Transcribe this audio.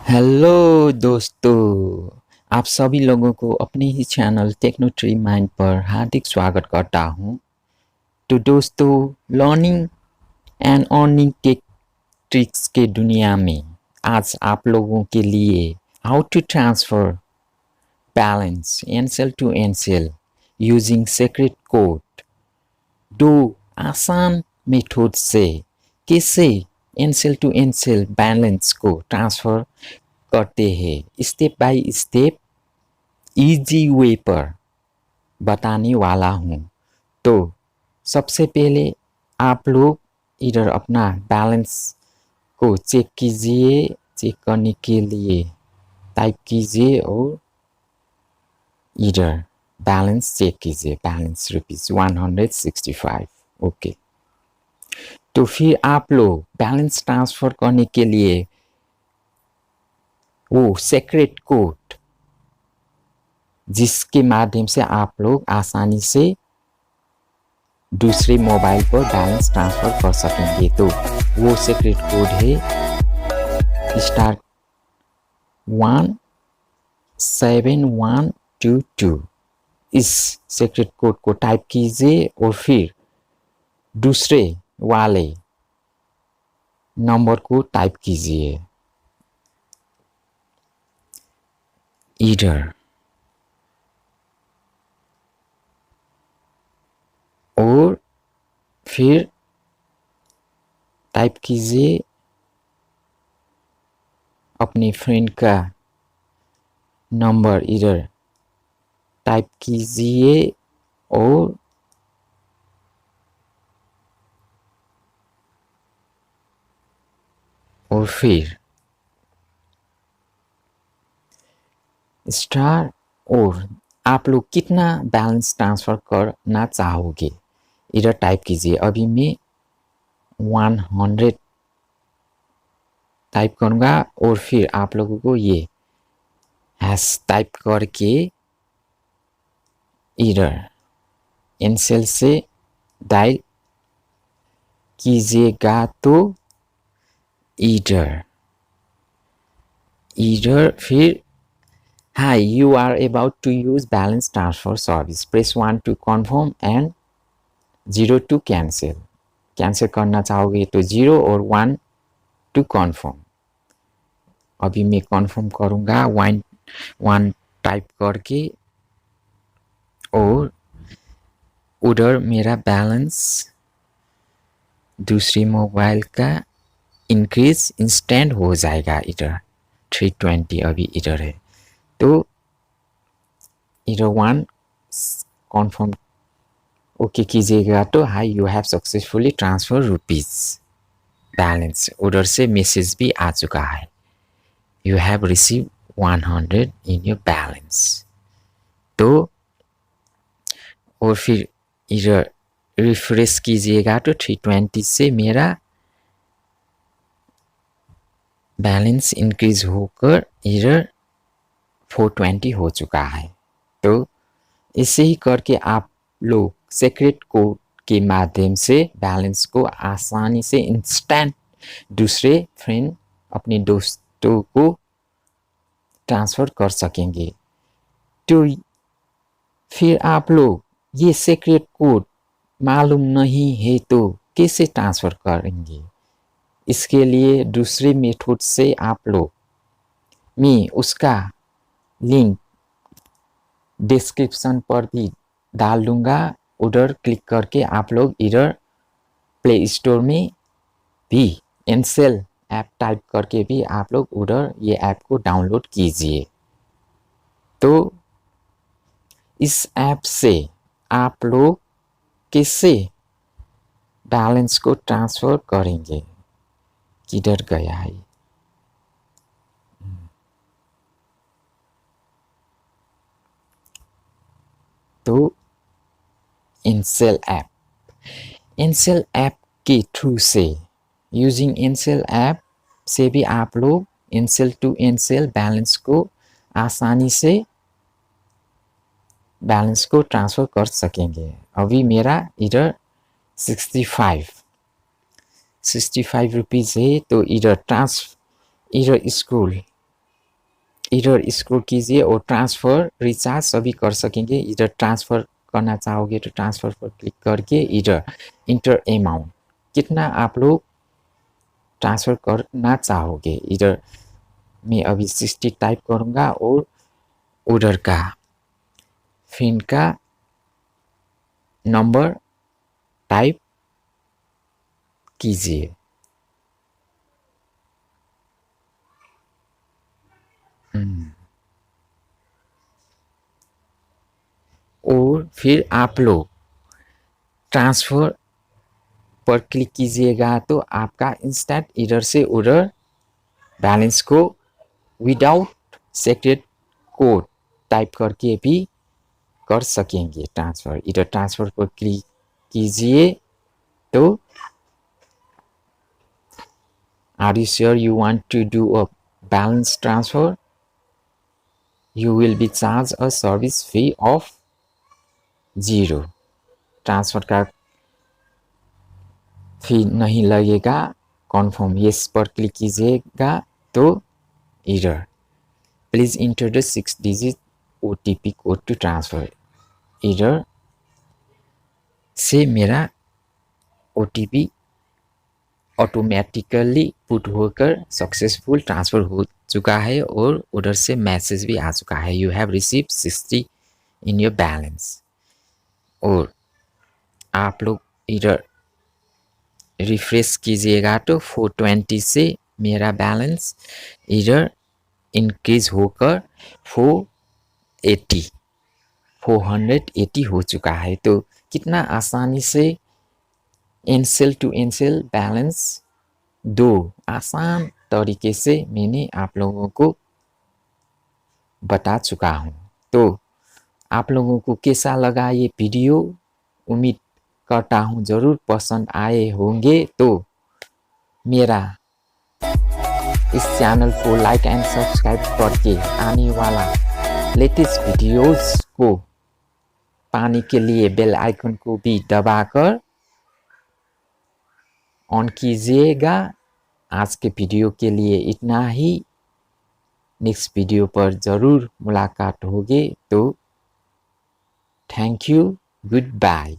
Hello दोस्तों, आप सभी लोगों को अपने ही चैनल टेक्नो ट्री माइंड पर हार्दिक स्वागत करता हूँ। तो दोस्तों, learning and earning tech tricks के दुनिया में आज आप लोगों के लिए how to transfer balance Ncell to Ncell using secret code, दो आसान मेथड से कैसे एनसेल टू एनसेल बैलेंस को ट्रांसफर करते हैं step by step easy way पर बताने वाला हूँ। तो सबसे पहले आप लोग इधर अपना बैलेंस को चेक कीजिए। चेक करने के लिए टाइप कीजिए और इधर बैलेंस चेक कीजिए। बैलेंस ₹165। ओके, तो फिर आप लोग बैलेंस ट्रांसफर करने के लिए वो सीक्रेट कोड जिसके माध्यम से आप लोग आसानी से दूसरे मोबाइल पर बैलेंस ट्रांसफर कर सकेंगे। तो वो सीक्रेट कोड है *17122। इस सीक्रेट कोड को टाइप कीजिए और फिर दूसरे वाले नंबर को टाइप कीजिए इधर और फिर टाइप कीजिए अपने फ्रेंड का नंबर इधर टाइप कीजिए और फिर स्टार और आप लोग कितना बैलेंस ट्रांसफर करना चाहोगे इधर टाइप कीजिए। अभी मैं 100 टाइप करूँगा और फिर आप लोगों को ये हैश टाइप करके इधर एनसेल से डायल कीजिएगा। तो इधर फिर Hi, you are about to use balance transfer service. Press 1 to confirm and 0 to cancel. Cancel करना चाहोगे तो 0 और 1 to confirm। अभी मैं confirm करूँगा 1 टाइप करके और उधर मेरा बैलेंस दूसरी मोबाइल का इंक्रीज इंस्टेंट हो जाएगा। इधर 320 अभी इधर है। तो इधर 1 कॉन्फर्म ओके कीजिएगा तो high you have successfully transfer rupees balance. उधर से मैसेज भी आ चुका है, you have receive 100 in your balance. तो और फिर इधर रिफ्रेश कीजिएगा तो 320 से मेरा बैलेंस इंक्रीज होकर इधर 420 हो चुका है। तो इसे ही करके आप लोग सीक्रेट कोड के माध्यम से बैलेंस को आसानी से इंस्टेंट दूसरे फ्रेंड अपने दोस्तों को ट्रांसफ़र कर सकेंगे। तो फिर आप लोग ये सीक्रेट कोड मालूम नहीं है तो कैसे ट्रांसफ़र करेंगे? इसके लिए दूसरे मेथड से आप लोग मैं उसका लिंक डिस्क्रिप्शन पर भी डाल दूंगा। उधर क्लिक करके आप लोग इधर प्ले स्टोर में भी ncell ऐप टाइप करके भी आप लोग उधर ये ऐप को डाउनलोड कीजिए। तो इस ऐप से आप लोग कैसे बैलेंस को ट्रांसफ़र करेंगे? किधर गया है? तो ncell ऐप के थ्रू से यूजिंग ncell ऐप से भी आप लोग ncell टू ncell बैलेंस को आसानी से बैलेंस को ट्रांसफ़र कर सकेंगे। अभी मेरा इधर 65 रुपीज़ है। तो इधर स्कूल इधर इसको कीजिए और ट्रांसफ़र रिचार्ज सभी कर सकेंगे। इधर ट्रांसफ़र करना चाहोगे तो ट्रांसफ़र पर क्लिक करके इधर इंटर अमाउंट कितना आप लोग ट्रांसफ़र करना चाहोगे। इधर मैं अभी 60 टाइप करूँगा और उधर का फ्रेंड का नंबर टाइप कीजिए। और फिर आप लोग ट्रांसफ़र पर क्लिक कीजिएगा तो आपका इंस्टेंट इधर से उधर बैलेंस को विदाउट सीक्रेट कोड टाइप करके भी कर सकेंगे ट्रांसफ़र। इधर ट्रांसफ़र पर क्लिक कीजिए तो are you sure you want to do a balance transfer, you will be charge a service fee of 0। Transfer का फी नहीं लगेगा। कन्फर्म येस पर क्लिक कीजिएगा तो इधर please enter the 6 digit OTP code to transfer. इधर से मेरा OTP ऑटोमेटिकली पुट होकर सक्सेसफुल ट्रांसफ़र हो चुका है और उधर से मैसेज भी आ चुका है, you have receive 60 in your balance. और आप लोग इधर रिफ्रेश कीजिएगा तो 420 से मेरा बैलेंस इधर इंक्रीज होकर 480 हो चुका है। तो कितना आसानी से एनसेल टू एनसेल बैलेंस दो आसान तरीके से मैंने आप लोगों को बता चुका हूँ। तो आप लोगों को कैसा लगा ये वीडियो, उम्मीद करता हूँ ज़रूर पसंद आए होंगे। तो मेरा इस चैनल को लाइक एंड सब्सक्राइब करके आने वाला लेटेस्ट वीडियोस को पाने के लिए बेल आइकन को भी दबाकर ऑन कीजिएगा। आज के वीडियो के लिए इतना ही। नेक्स्ट वीडियो पर ज़रूर मुलाकात होगी। तो थैंक यू, गुड बाय।